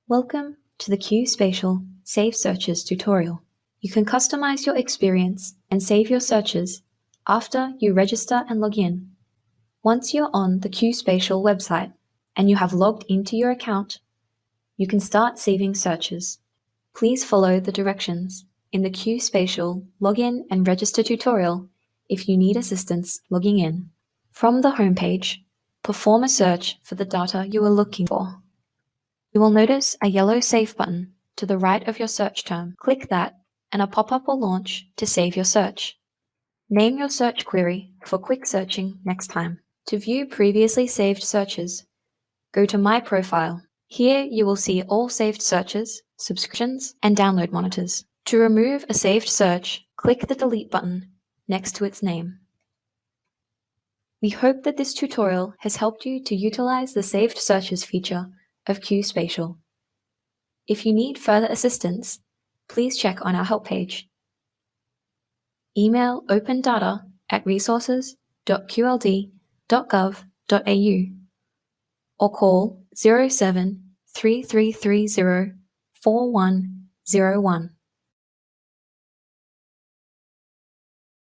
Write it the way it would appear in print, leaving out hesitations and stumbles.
Welcome to the QSpatial Save Searches tutorial. You can customize your experience and save your searches after you register and log in. Once you're on the QSpatial website and you have logged into your account, you can start saving searches. Please follow the directions in the QSpatial Login and Register tutorial if you need assistance logging in. From the homepage, perform a search for the data you are looking for. You will notice a yellow Save button to the right of your search term. Click that and a pop-up will launch to save your search. Name your search query for quick searching next time. To view previously saved searches, go to My Profile. Here you will see all saved searches, subscriptions, and download monitors. To remove a saved search, click the Delete button next to its name. We hope that this tutorial has helped you to utilize the Saved Searches feature of QSpatial. If you need further assistance, please check on our help page. Email opendata@resources.qld.gov.au or call 07 3330 4101.